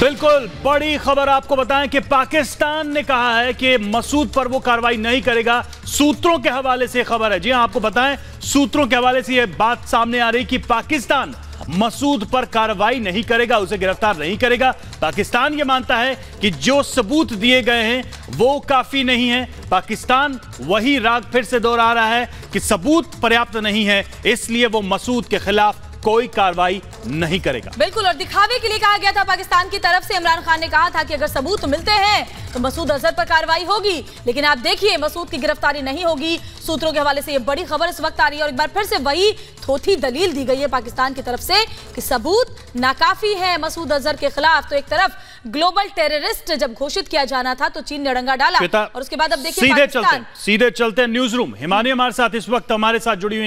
बिल्कुल बड़ी खबर आपको बताएं कि पाकिस्तान ने कहा है कि मसूद पर वो कार्रवाई नहीं करेगा। सूत्रों के हवाले से खबर है, जी हां आपको बताएं, सूत्रों के हवाले से ये बात सामने आ रही कि पाकिस्तान मसूद पर कार्रवाई नहीं करेगा, उसे गिरफ्तार नहीं करेगा। पाकिस्तान ये मानता है कि जो सबूत दिए गए हैं वो काफी नहीं है। पाकिस्तान वही राग फिर से दोहरा रहा है कि सबूत पर्याप्त नहीं है, इसलिए वो मसूद के खिलाफ कोई कार्रवाई नहीं करेगा। बिल्कुल, और दिखावे के लिए कहा गया था पाकिस्तान की तरफ से। इमरान खान ने कहा था कि अगर सबूत मिलते हैं तो मसूद अजहर पर कार्रवाई होगी, लेकिन आप देखिए मसूद की गिरफ्तारी नहीं होगी। सूत्रों के हवाले से ये बड़ी खबर इस वक्त आ रही है और एक बार फिर से वही थोथी दलील दी गई है पाकिस्तान की तरफ से कि सबूत नाकाफी है मसूद अजहर के खिलाफ। तो एक तरफ ग्लोबल टेररिस्ट जब घोषित किया जाना था तो चीन ने अड़ंगा डाला और उसके बाद अब देखिए सीधे चलते हैं न्यूज रूम। हिमानी हमारे साथ इस वक्त हमारे साथ जुड़ी हुई।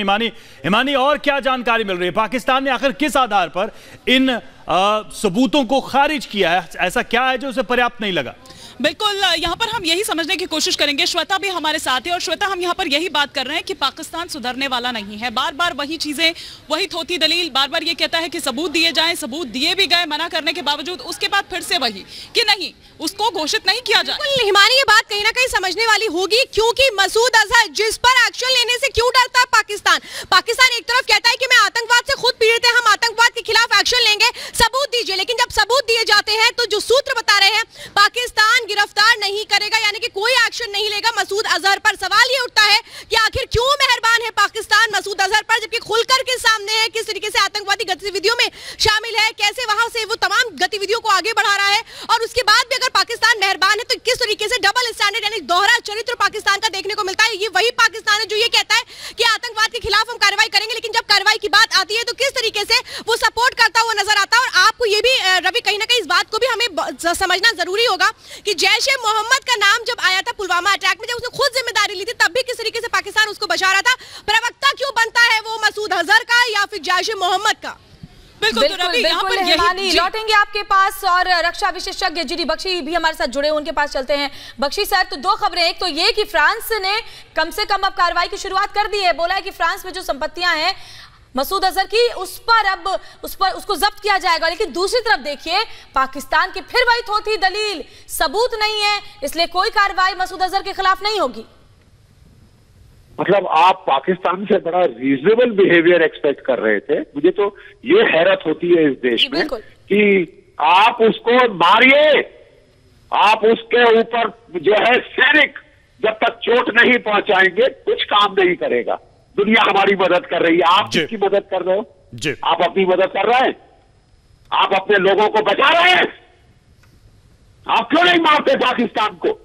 हिमानी, और क्या जानकारी मिल रही है? पाकिस्तान ने आखिर किस आधार पर इन सबूतों को खारिज किया है? ऐसा क्या है जो उसे पर्याप्त नहीं लगा? बिल्कुल, यहाँ पर हम यही समझने की कोशिश करेंगे। श्वेता भी हमारे साथ है और श्वेता, हम यहाँ पर यही बात कर रहे हैं कि पाकिस्तान सुधरने वाला नहीं है। बार बार वही चीजें, वही थोथी दलील, बार बार ये कहता है कि सबूत दिए जाएं, सबूत दिए भी गए मना करने के बावजूद, उसके बाद फिर से वही कि नहीं, उसको घोषित नहीं किया जाए। हिमानी, ये बात कहीं ना कहीं समझने वाली होगी, क्योंकि मसूद अजहर जिस पर एक्शन लेने से क्यों डरता है पाकिस्तान एक तरफ कहता है कि मैं आतंकवाद से खुद पीड़ित है, हम आतंकवाद के खिलाफ एक्शन लेंगे, सबूत दीजिए। लेकिन जब सबूत दिए जाते हैं तो जो सूत्र बता रहे हैं पाकिस्तान गिरफ्तार नहीं करेगा, यानी कि कोई एक्शन नहीं लेगा मसूद अजहर पर। सवाल ये उठता है कि आखिर क्यों मेहरबान है पाकिस्तान मसूद अजहर पर, जबकि खुलकर के सामने है किस तरीके से आतंकवादी गतिविधियों में शामिल है, कैसे वहां से वो तमाम गतिविधियों को आगे बढ़ा रहा है। और उसके बाद भी अगर पाकिस्तान मेहरबान है तो किस तरीके से डबल स्टैंडर्ड यानी दोहरा चरित्र पाकिस्तान का देखने को मिलता है। ये वही पाकिस्तान है जो ये कहता है कि आतंकवाद के खिलाफ हम कार्रवाई करेंगे, लेकिन जब कार्रवाई की बात आती है तो किस तरीके से वो सपोर्ट करता हुआ नजर आता है। और आपको ये भी रवि, कहीं ना कहीं इस बात को भी हमें समझना जरूरी होगा कि जैश ए मोहम्मद का नाम जब आया था पुलवामा अटैक में, जब उसने खुद जिम्मेदारी ली थी, तब भी किस तरीके से पाकिस्तान उसको बचा रहा था। प्रवक्ता क्यों बनता है वो मसूद अजहर का या फिर जैश ए मोहम्मद का? बिल्कुल, लौटेंगे आपके पास और रक्षा विशेषज्ञ जीडी बख्शी भी हमारे साथ जुड़े, उनके पास चलते हैं। बख्शी सर, तो दो खबरें, एक तो ये कि फ्रांस ने कम से कम अब कार्रवाई की शुरुआत कर दी है, बोला है कि फ्रांस में जो संपत्तियां हैं मसूद अजहर की उस पर उसको जब्त किया जाएगा। लेकिन दूसरी तरफ देखिए पाकिस्तान की फिर वही थोथी दलील, सबूत नहीं है इसलिए कोई कार्रवाई मसूद अजहर के खिलाफ नहीं होगी। मतलब आप पाकिस्तान से बड़ा रीजनेबल बिहेवियर एक्सपेक्ट कर रहे थे। मुझे तो ये हैरत होती है इस देश में कि आप उसको मारिए, आप उसके ऊपर जो है सैनिक जब तक चोट नहीं पहुंचाएंगे कुछ काम नहीं करेगा। दुनिया हमारी मदद कर रही है, आप किसकी मदद कर रहे हो? आप अपनी मदद कर रहे हैं, आप अपने लोगों को बचा रहे हैं। आप क्यों नहीं मारते पाकिस्तान को?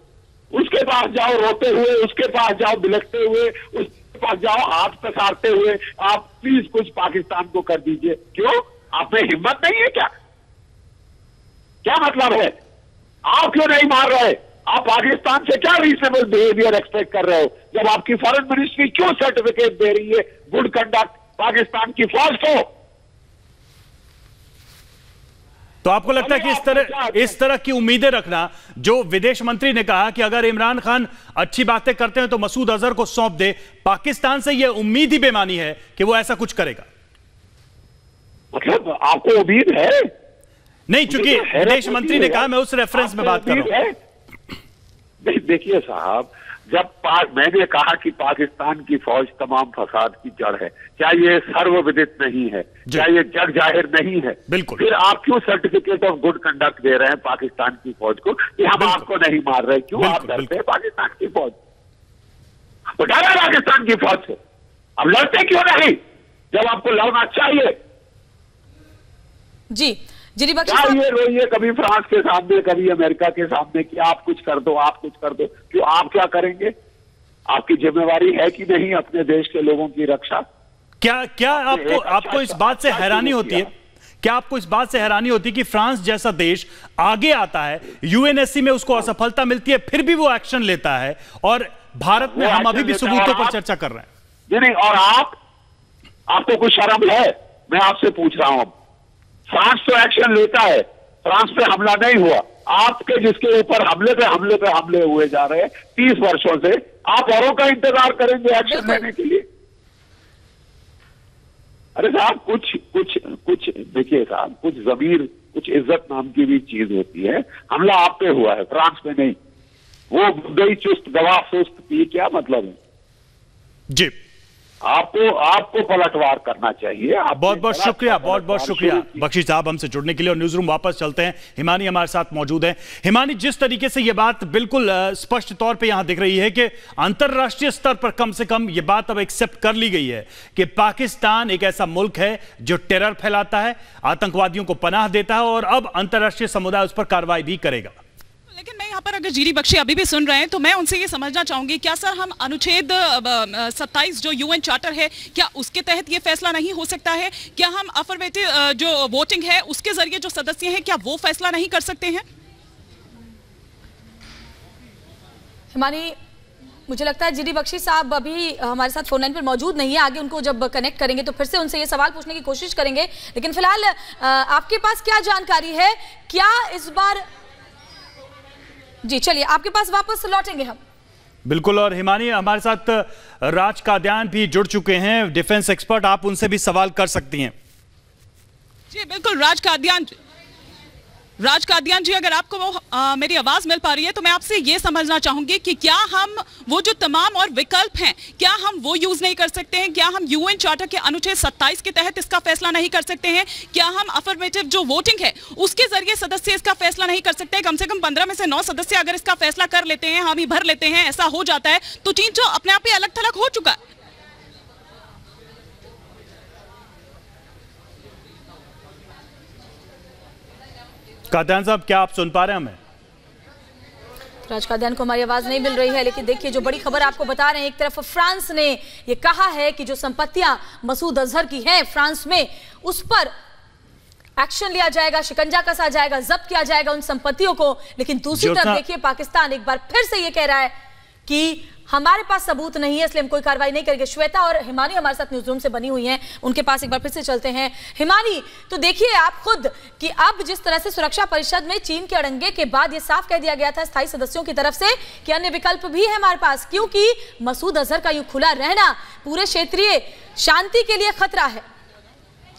उसके पास जाओ रोते हुए, उसके पास जाओ बिलखते हुए, उसके पास जाओ हाथ पसारते हुए, आप प्लीज कुछ पाकिस्तान को कर दीजिए। क्यों? आप में हिम्मत नहीं है क्या? क्या मतलब है? आप क्यों नहीं मार रहे? आप पाकिस्तान से क्या रीजनेबल बिहेवियर एक्सपेक्ट कर रहे हो जब आपकी फॉरेन मिनिस्ट्री क्यों सर्टिफिकेट दे रही है गुड कंडक्ट पाकिस्तान की फौज को? तो आपको लगता है कि इस तरह की उम्मीदें रखना, जो विदेश मंत्री ने कहा कि अगर इमरान खान अच्छी बातें करते हैं तो मसूद अजहर को सौंप दे, पाकिस्तान से यह उम्मीद ही बेमानी है कि वो ऐसा कुछ करेगा? मतलब आपको उम्मीद है? नहीं, चूंकि विदेश मंत्री ने कहा, मैं उस रेफरेंस में बात कर रहा हूं। देखिए साहब, जब मैंने कहा कि पाकिस्तान की फौज तमाम फसाद की जड़ है, क्या ये सर्वविदित नहीं है? क्या ये जग जाहिर नहीं है? बिल्कुल। फिर आप क्यों सर्टिफिकेट ऑफ गुड कंडक्ट दे रहे हैं पाकिस्तान की फौज को कि हम आपको नहीं मार रहे? क्यों आप डरते हैं पाकिस्तान की फौज? उठा रहे पाकिस्तान की फौज से, अब लड़ते क्यों नहीं जब आपको लड़ना चाहिए? जी जी बख्शी, ये रोइए कभी फ्रांस के सामने, कभी अमेरिका के सामने कि आप कुछ कर दो, आप कुछ कर दो। क्यों? आप क्या करेंगे? आपकी जिम्मेवारी है कि नहीं अपने देश के लोगों की रक्षा? क्या आपको इस बात से हैरानी होती है? क्या आपको इस बात से हैरानी होती है कि फ्रांस जैसा देश आगे आता है, यूएनएससी में उसको असफलता मिलती है, फिर भी वो एक्शन लेता है, और भारत में हम अभी भी सबूतों पर चर्चा कर रहे हैं? नहीं, और आपको कुछ शर्म है? मैं आपसे पूछ रहा हूं, फ्रांस तो एक्शन लेता है, फ्रांस पे हमला नहीं हुआ, आपके जिसके ऊपर हमले हुए जा रहे हैं 30 वर्षों से, आप औरों का इंतजार करेंगे एक्शन लेने के लिए? अरे साहब, कुछ देखिए साहब, कुछ जमीर कुछ इज्जत नाम की भी चीज होती है। हमला आप पे हुआ है, फ्रांस में नहीं। वो गई चुस्त गवाह सुस्त थी, क्या मतलब है जी? आपको पलटवार करना चाहिए। बहुत बहुत शुक्रिया, बहुत बहुत शुक्रिया बख्शी साहब हमसे जुड़ने के लिए। और न्यूज रूम वापस चलते हैं, हिमानी हमारे साथ मौजूद है। हिमानी, जिस तरीके से यह बात बिल्कुल स्पष्ट तौर पे यहां दिख रही है कि अंतरराष्ट्रीय स्तर पर कम से कम यह बात अब एक्सेप्ट कर ली गई है कि पाकिस्तान एक ऐसा मुल्क है जो टेरर फैलाता है, आतंकवादियों को पनाह देता है, और अब अंतरराष्ट्रीय समुदाय उस पर कार्रवाई भी करेगा। लेकिन मैं यहाँ पर अगर जीडी बख्शी अभी भी सुन रहे हैं तो मैं उनसे ये समझना चाहूंगी, क्या सर हम अनुच्छेद 27 जो यूएन चार्टर है, क्या उसके तहत ये फैसला नहीं हो सकता है? क्या हम अफर्मेटिव जो वोटिंग है उसके जरिए जो सदस्य हैं, क्या वो फैसला नहीं कर सकते हैं? हिमानी, मुझे लगता है जीडी बख्शी साहब अभी हमारे साथ फोन लाइन पर मौजूद नहीं है। आगे उनको जब कनेक्ट करेंगे तो फिर से उनसे ये सवाल पूछने की कोशिश करेंगे। लेकिन फिलहाल आपके पास क्या जानकारी है, क्या इस बार? जी चलिए, आपके पास वापस लौटेंगे हम। बिल्कुल। और हिमानी, हमारे साथ राज कादियान भी जुड़ चुके हैं, डिफेंस एक्सपर्ट, आप उनसे भी सवाल कर सकती हैं। जी बिल्कुल, राज कादियान जी, अगर आपको मेरी आवाज मिल पा रही है तो मैं आपसे ये समझना चाहूंगी कि क्या हम वो जो तमाम और विकल्प हैं, क्या हम वो यूज नहीं कर सकते हैं? क्या हम यूएन चार्टर के अनुच्छेद 27 के तहत इसका फैसला नहीं कर सकते हैं? क्या हम अफर्मेटिव जो वोटिंग है उसके जरिए सदस्य इसका फैसला नहीं कर सकते? कम से कम 15 में से 9 सदस्य अगर इसका फैसला कर लेते हैं, हामी भर लेते हैं, ऐसा हो जाता है तो चीन जो अपने आप ही अलग थलग हो चुका है। कादियान साहब, क्या आप सुन पा रहे हैं हमें? राज कादियान को हमारी आवाज नहीं मिल रही है। लेकिन देखिए, जो बड़ी खबर आपको बता रहे हैं, एक तरफ फ्रांस ने ये कहा है कि जो संपत्तियां मसूद अजहर की हैं फ्रांस में, उस पर एक्शन लिया जाएगा, शिकंजा कसा जाएगा, जब्त किया जाएगा उन संपत्तियों को। लेकिन दूसरी तरफ देखिए, पाकिस्तान एक बार फिर से ये कह रहा है कि हमारे पास सबूत नहीं है, इसलिए हम कोई कार्रवाई नहीं करेंगे। श्वेता और हिमानी हमारे साथ न्यूज रूम से बनी हुई हैं, उनके पास एक बार फिर से चलते हैं। हिमानी, तो देखिए आप खुद कि अब जिस तरह से सुरक्षा परिषद में चीन के अड़ंगे के बाद ये साफ कह दिया गया था स्थायी सदस्यों की तरफ से कि अन्य विकल्प भी है हमारे पास, क्योंकि मसूद अजहर का यूं खुला रहना पूरे क्षेत्रीय शांति के लिए खतरा है।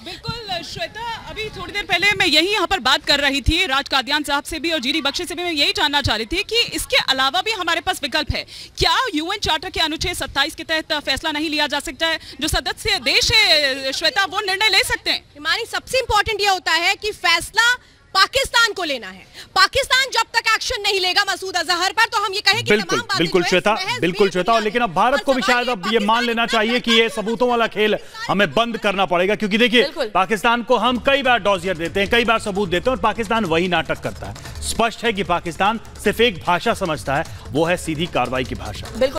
बिल्कुल श्वेता, अभी थोड़ी देर पहले मैं यही यहाँ पर बात कर रही थी राज कादियान साहब से भी और जीडी बख्शी से भी। मैं यही जानना चाह रही थी कि इसके अलावा भी हमारे पास विकल्प है। क्या यूएन चार्टर के अनुच्छेद 27 के तहत फैसला नहीं लिया जा सकता है? जो सदस्य देश है श्वेता, वो निर्णय ले सकते हैं। हमारी सबसे इंपॉर्टेंट ये होता है कि फैसला पाकिस्तान को लेना है। पाकिस्तान जब तक एक्शन नहीं लेगा मसूद अजहर पर, तो हम ये कहें कि बिल्कुल बिल्कुल श्वेता, बिल्कुल श्वेता। लेकिन अब भारत को भी शायद अब ये मान लेना चाहिए कि ये सबूतों वाला खेल हमें बंद करना पड़ेगा, क्योंकि देखिए पाकिस्तान को हम कई बार डॉजियर देते हैं, कई बार सबूत देते हैं, और पाकिस्तान वही नाटक करता है। स्पष्ट है कि पाकिस्तान सिर्फ एक भाषा समझता है, वो है सीधी कार्रवाई की भाषा।